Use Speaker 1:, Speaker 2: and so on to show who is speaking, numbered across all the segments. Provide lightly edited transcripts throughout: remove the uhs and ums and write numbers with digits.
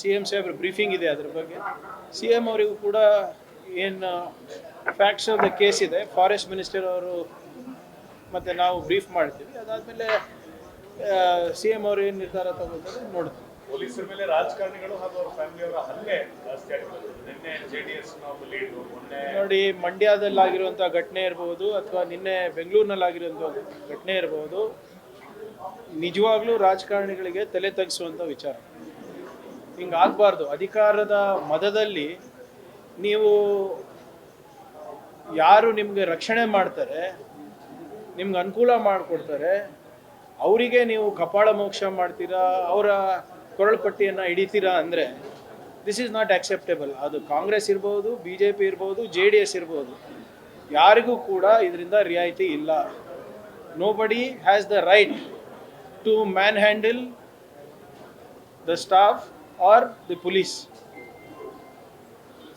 Speaker 1: CM ಸಾಹೇಬ್ರ briefing ಇದೆ ಅದ್ರ ಬಗ್ಗೆ. CM ಅವರಿಗೂ ಕೂಡ ಏನು ಫ್ಯಾಕ್ಟ್ಸ್ ಆಫ್ ದ ಕೇಸ್ ಇದೆ, ಫಾರೆಸ್ಟ್ ಮಿನಿಸ್ಟರ್ ಅವರು ಮತ್ತು ನಾವು ಬ್ರೀಫ್ ಮಾಡ್ತೀವಿ. ಅದಾದಮೇಲೆ CM ಅವರು ಏನು ನಿರ್ಧಾರ ತಗೊಳ್ತಾರೆ ನೋಡ್ತೀವಿ.
Speaker 2: ಪೊಲೀಸರ ಮೇಲೆ ರಾಜಕಾರಣಿಗಳು ಹಾಗೂ ಅವರ ಫ್ಯಾಮಿಲಿಯವರ ಹಲ್ಲೆ ಜಾಸ್ತಿ ಆಗ್ತದೆ. ನಿನ್ನೆ JDS ಲೀಡ್
Speaker 1: ನೋಡಿ, ಮಂಡ್ಯದಲ್ಲಾಗಿರುವಂಥ ಘಟನೆ ಇರ್ಬೋದು ಅಥವಾ ನಿನ್ನೆ ಬೆಂಗಳೂರಿನಲ್ಲಾಗಿರುವಂಥ ಘಟನೆ ಇರ್ಬೋದು, ನಿಜವಾಗ್ಲೂ ರಾಜಕಾರಣಿಗಳಿಗೆ ತಲೆ ತಗ್ಗಿಸುವಂಥ ವಿಚಾರ. ಹಿಂಗಾಗಬಾರ್ದು. ಅಧಿಕಾರದ ಮದದಲ್ಲಿ ನೀವು ಯಾರು ನಿಮಗೆ ರಕ್ಷಣೆ ಮಾಡ್ತಾರೆ, ನಿಮ್ಗೆ ಅನುಕೂಲ ಮಾಡಿಕೊಡ್ತಾರೆ, ಅವರಿಗೆ ನೀವು ಕಪಾಳ ಮೋಕ್ಷ ಮಾಡ್ತೀರಾ, ಅವರ ಕೊರಳುಪಟ್ಟಿಯನ್ನು ಹಿಡಿತೀರಾ ಅಂದರೆ ದಿಸ್ ಈಸ್ ನಾಟ್ ಆಕ್ಸೆಪ್ಟೇಬಲ್. ಅದು ಕಾಂಗ್ರೆಸ್ ಇರ್ಬೋದು, BJP ಇರ್ಬೋದು, JDS ಇರ್ಬೋದು, ಯಾರಿಗೂ ಕೂಡ ಇದರಿಂದ ರಿಯಾಯಿತಿ ಇಲ್ಲ. Nobody has the right to manhandle the staff or the police.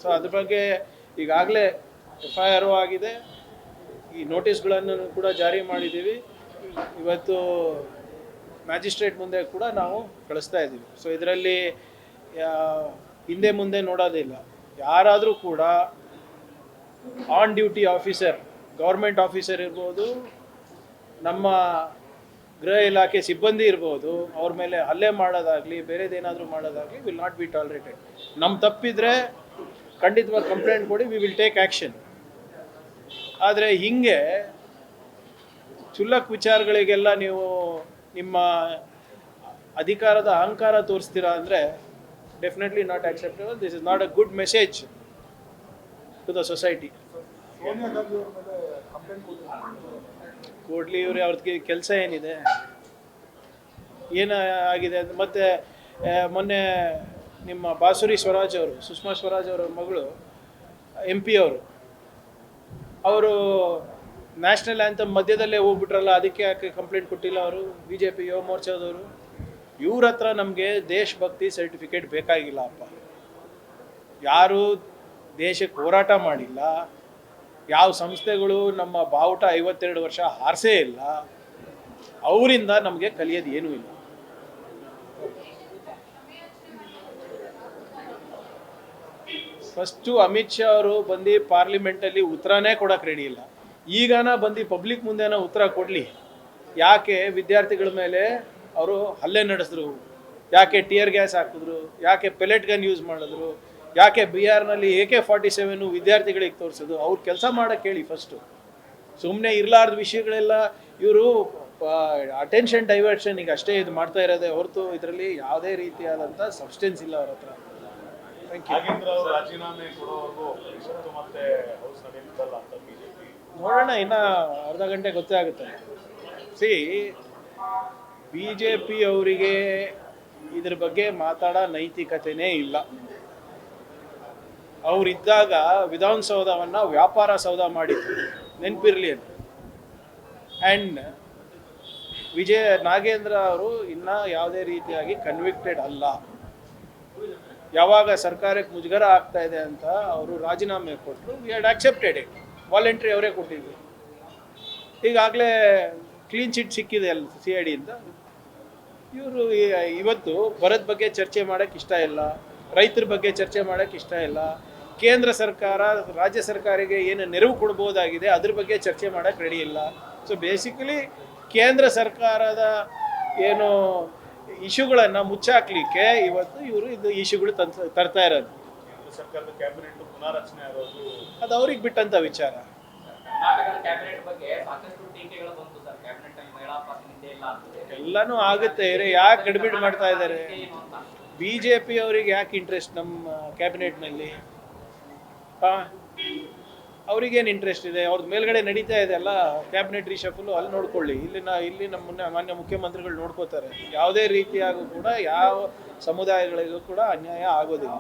Speaker 1: So ಅದ್ರ ಬಗ್ಗೆ ಈಗಾಗಲೇ FIR ಆಗಿದೆ, ಈ ನೋಟಿಸ್ಗಳನ್ನು ಕೂಡ ಜಾರಿ ಮಾಡಿದ್ದೀವಿ. ಇವತ್ತು ಮ್ಯಾಜಿಸ್ಟ್ರೇಟ್ ಮುಂದೆ ಕೂಡ ನಾವು ಕಳಿಸ್ತಾ ಇದ್ದೀವಿ. ಸೊ ಇದರಲ್ಲಿ ಹಿಂದೆ ಮುಂದೆ ನೋಡೋದಿಲ್ಲ. ಯಾರಾದರೂ ಕೂಡ on duty officer, government officer ಇರ್ಬೋದು, ನಮ್ಮ ಗೃಹ ಇಲಾಖೆ ಸಿಬ್ಬಂದಿ ಇರ್ಬೋದು, ಅವ್ರ ಮೇಲೆ ಹಲ್ಲೆ ಮಾಡೋದಾಗಲಿ ಬೇರೆದೇನಾದರೂ ಮಾಡೋದಾಗಲಿ ವಿಲ್ ನಾಟ್ ಬಿ ಟಾಲರೇಟೆಡ್. ನಮ್ಮ ತಪ್ಪಿದರೆ ಖಂಡಿತವಾಗಿ ಕಂಪ್ಲೇಂಟ್ ಕೊಡಿ, ವಿ ವಿಲ್ ಟೇಕ್ ಆ್ಯಕ್ಷನ್. ಆದರೆ ಹೀಗೆ ಕ್ಷುಲ್ಲಕ ವಿಚಾರಗಳಿಗೆಲ್ಲ ನೀವು ನಿಮ್ಮ ಅಧಿಕಾರದ ಅಹಂಕಾರ ತೋರಿಸ್ತೀರಾ ಅಂದರೆ definitely not acceptable. This is not a good message to the society. ಕೊಡ್ಲಿ, ಇವ್ರು ಅವ್ರಿಗೆ ಕೆಲಸ ಏನಿದೆ, ಏನಾಗಿದೆ. ಮತ್ತು ಮೊನ್ನೆ ನಿಮ್ಮ ಬಾಸುರಿ ಸ್ವರಾಜ್ ಅವರು, ಸುಷ್ಮಾ ಸ್ವರಾಜ್ ಅವರ ಮಗಳು MP ಅವರು ನ್ಯಾಷನಲ್ ಆ್ಯಂಥಮ್ ಮಧ್ಯದಲ್ಲೇ ಹೋಗ್ಬಿಟ್ರಲ್ಲ, ಅದಕ್ಕೆ ಯಾಕೆ ಕಂಪ್ಲೇಂಟ್ ಕೊಟ್ಟಿಲ್ಲ ಅವರು? BJP ಯುವ ಮೋರ್ಚಾದವರು. ಇವ್ರ ಹತ್ರ ನಮಗೆ ದೇಶಭಕ್ತಿ ಸರ್ಟಿಫಿಕೇಟ್ ಬೇಕಾಗಿಲ್ಲ ಅಪ್ಪ. ಯಾರು ದೇಶಕ್ಕೆ ಹೋರಾಟ ಮಾಡಿಲ್ಲ, ಯಾವ ಸಂಸ್ಥೆಗಳು ನಮ್ಮ ಬಾವುಟ 52 ವರ್ಷ ಹಾರಿಸೇ ಇಲ್ಲ, ಅವರಿಂದ ನಮಗೆ ಕಲಿಯೋದು ಏನೂ ಇಲ್ಲ. ಫಸ್ಟು ಅಮಿತ್ ಶಾ ಅವರು ಬಂದು ಪಾರ್ಲಿಮೆಂಟಲ್ಲಿ ಉತ್ತರನೇ ಕೊಡೋಕೆ ರೆಡಿ ಇಲ್ಲ. ಈಗನ ಬಂದು ಪಬ್ಲಿಕ್ ಮುಂದೆನ ಉತ್ತರ ಕೊಡಲಿ. ಯಾಕೆ ವಿದ್ಯಾರ್ಥಿಗಳ ಮೇಲೆ ಅವರು ಹಲ್ಲೆ ನಡೆಸಿದ್ರು, ಯಾಕೆ ಟಿಯರ್ ಗ್ಯಾಸ್ ಹಾಕಿದ್ರು, ಯಾಕೆ ಪೆಲೆಟ್ ಗನ್ ಯೂಸ್ ಮಾಡಿದ್ರು, ಯಾಕೆ ಬಿಹಾರ್ನಲ್ಲಿ AK-47 ವಿದ್ಯಾರ್ಥಿಗಳಿಗೆ ತೋರಿಸೋದು, ಅವ್ರು ಕೆಲಸ ಮಾಡೋಕ್ಕೆ ಹೇಳಿ ಫಸ್ಟು. ಸುಮ್ಮನೆ ಇರಲಾರ್ದ ವಿಷಯಗಳೆಲ್ಲ ಇವರು ಅಟೆನ್ಷನ್ ಡೈವರ್ಷನ್ಗೆ ಅಷ್ಟೇ ಇದು ಮಾಡ್ತಾ ಇರೋದೇ ಹೊರತು ಇದರಲ್ಲಿ ಯಾವುದೇ ರೀತಿಯಾದಂಥ ಸಬ್ಸ್ಟೆನ್ಸ್ ಇಲ್ಲ ಅವ್ರ ಹತ್ರ.
Speaker 2: ರಾಜೀನಾಮೆ ಕೊಡೋವರೆಗೂ ಮತ್ತೆ BJP
Speaker 1: ನೋಡೋಣ, ಇನ್ನು ಅರ್ಧ ಗಂಟೆ ಗೊತ್ತೇ ಆಗುತ್ತೆ. BJP ಅವರಿಗೆ ಇದ್ರ ಬಗ್ಗೆ ಮಾತಾಡೋ ನೈತಿಕತೆನೇ ಇಲ್ಲ. ಅವರಿದ್ದಾಗ ವಿಧಾನಸೌಧವನ್ನು ವ್ಯಾಪಾರ ಸೌಧ ಮಾಡಿದ್ರು, ನೆನಪಿರಲಿ ಅಂತ. ಆ್ಯಂಡ್ ನಾಗೇಂದ್ರ ಅವರು ಇನ್ನೂ ಯಾವುದೇ ರೀತಿಯಾಗಿ ಕನ್ವಿಕ್ಟೆಡ್ ಅಲ್ಲ. ಯಾವಾಗ ಸರ್ಕಾರಕ್ಕೆ ಮುಜುಗರ ಆಗ್ತಾ ಇದೆ ಅಂತ ಅವರು ರಾಜೀನಾಮೆ ಕೊಟ್ಟರು, we had accepted it. Voluntary ಅವರೇ ಕೊಟ್ಟಿದ್ರು. ಈಗಾಗಲೇ ಕ್ಲೀನ್ ಚಿಟ್ ಸಿಕ್ಕಿದೆ ಅಲ್ಲ CIDಯಿಂದ. ಇವರು ಇವತ್ತು ಬರದ ಬಗ್ಗೆ ಚರ್ಚೆ ಮಾಡೋಕ್ಕೆ ಇಷ್ಟ ಇಲ್ಲ, ರೈತರ ಬಗ್ಗೆ ಚರ್ಚೆ ಮಾಡೋಕ್ಕೆ ಇಷ್ಟ ಇಲ್ಲ, ಕೇಂದ್ರ ಸರ್ಕಾರ ರಾಜ್ಯ ಸರ್ಕಾರಿಗೆ ಏನು ನೆರವು ಕೊಡ್ಬೋದಾಗಿದೆ ಅದ್ರ ಬಗ್ಗೆ ಚರ್ಚೆ ಮಾಡೋಕ್ಕೆ ರೆಡಿ ಇಲ್ಲ. ಸೊ ಬೇಸಿಕಲಿ ಕೇಂದ್ರ ಸರ್ಕಾರದ ಏನು ಇಶ್ಯೂಗಳನ್ನು ಮುಚ್ಚಾಕ್ಲಿಕ್ಕೆ ಇವತ್ತು ಇವರು ಇದು ಇಶ್ಯೂಗಳು ತರ್ತಾ ಇರೋದು.
Speaker 2: ಸರ್ಕಾರದ ಕ್ಯಾಬಿನೆಟ್ ಪುನಾರಚನೆ ಆಗೋದು
Speaker 1: ಅದು ಅವ್ರಿಗೆ ಬಿಟ್ಟಂಥ ವಿಚಾರ. ಎಲ್ಲನೂ ಆಗುತ್ತೆ, ಯಾಕೆ ಗಡಿಬಿಡಿ ಮಾಡ್ತಾ ಇದ್ದಾರೆ? BJP ಅವರಿಗೆ ಯಾಕೆ ಇಂಟ್ರೆಸ್ಟ್ ನಮ್ಮ ಕ್ಯಾಬಿನೆಟ್ನಲ್ಲಿ? ಅವ್ರಿಗೇನು ಇಂಟ್ರೆಸ್ಟ್ ಇದೆ? ಅವ್ರದ್ದು ಮೇಲ್ಗಡೆ ನಡೀತಾ ಇದೆ ಅಲ್ಲ ಕ್ಯಾಬಿನೆಟ್ ರಿಶಫಲು, ಅಲ್ಲಿ ನೋಡ್ಕೊಳ್ಳಿ. ಇಲ್ಲಿ ನಮ್ಮ ಮಾನ್ಯ ಮುಖ್ಯಮಂತ್ರಿಗಳು ನೋಡ್ಕೋತಾರೆ. ಯಾವುದೇ ರೀತಿಯಾಗೂ ಕೂಡ ಯಾವ ಸಮುದಾಯಗಳಿಗೂ ಕೂಡ ಅನ್ಯಾಯ ಆಗೋದಿಲ್ಲ.